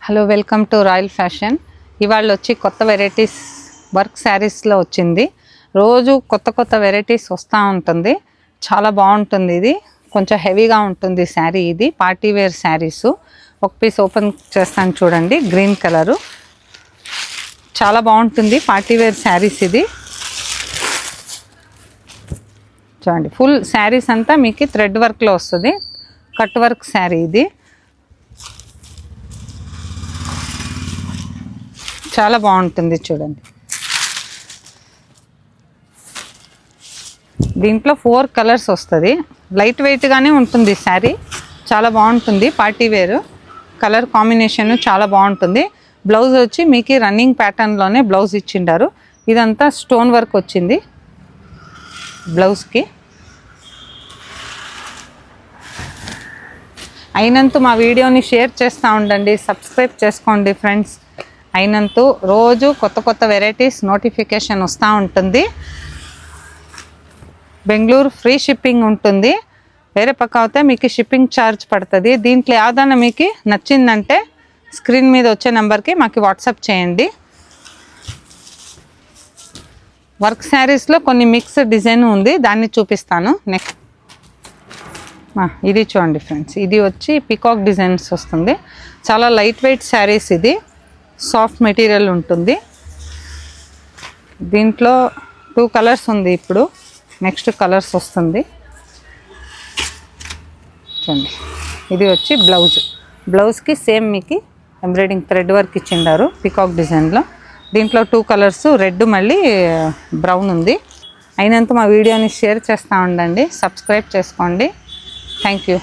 Hello welcome to royal fashion. ఇవాళ వచ్చి కొత్త వెరైటీస్ వర్క్ శారీస్లో వచ్చింది. రోజు కొత్త కొత్త వెరైటీస్ వస్తూ ఉంటుంది. చాలా బాగుంటుంది. ఇది కొంచెం హెవీగా ఉంటుంది శారీ. ఇది పార్టీ వేర్ శారీస్. ఒక పీస్ ఓపెన్ చేస్తాను చూడండి. గ్రీన్ కలరు చాలా బాగుంటుంది పార్టీ వేర్ శారీస్. ఇది చూడండి, ఫుల్ శారీస్ అంతా మీకు థ్రెడ్ వర్క్లో వస్తుంది. Cut work sari. ఇది చాలా బాగుంటుంది చూడండి. దీంట్లో 4 కలర్స్ వస్తుంది. లైట్ వెయిట్గానే ఉంటుంది శారీ. చాలా బాగుంటుంది పార్టీ వేర్. కలర్ కాంబినేషన్ చాలా బాగుంటుంది. బ్లౌజ్ వచ్చి మీకు రన్నింగ్ ప్యాటర్న్లోనే బ్లౌజ్ ఇచ్చిండారు. ఇదంతా స్టోన్ వర్క్ వచ్చింది బ్లౌజ్కి. అయినంత మా వీడియోని షేర్ చేస్తూ ఉండండి, సబ్స్క్రైబ్ చేసుకోండి ఫ్రెండ్స్. అయినంత రోజు కొత్త కొత్త వెరైటీస్ నోటిఫికేషన్ వస్తూ ఉంటుంది. బెంగళూరు ఫ్రీ షిప్పింగ్ ఉంటుంది. వేరే పక్క అయితే మీకు షిప్పింగ్ ఛార్జ్ పడుతుంది. దీంట్లో ఏదైనా మీకు నచ్చిందంటే స్క్రీన్ మీద వచ్చే నెంబర్కి మాకు వాట్సాప్ చేయండి. వర్క్ శారీస్లో కొన్ని మిక్స్డ్ డిజైన్ ఉంది, దాన్ని చూపిస్తాను. నెక్స్ట్ ఇది చూడండి ఫ్రెండ్స్. ఇది వచ్చి పికాక్ డిజైన్స్ వస్తుంది. చాలా లైట్ వెయిట్ శారీస్. ఇది సాఫ్ట్ మెటీరియల్ ఉంటుంది. దీంట్లో 2 కలర్స్ ఉంది. ఇప్పుడు నెక్స్ట్ కలర్స్ వస్తుంది చూడండి. ఇది వచ్చి బ్లౌజ్కి సేమ్ మీకు ఎంబ్రాయిడింగ్ థ్రెడ్ వర్క్ ఇచ్చిండారు పికాక్ డిజైన్లో. దీంట్లో 2 కలర్స్, రెడ్ మళ్ళీ బ్రౌన్ ఉంది. అయినంత మా వీడియోని షేర్ చేస్తూ ఉండండి, సబ్స్క్రైబ్ చేసుకోండి. Thank you.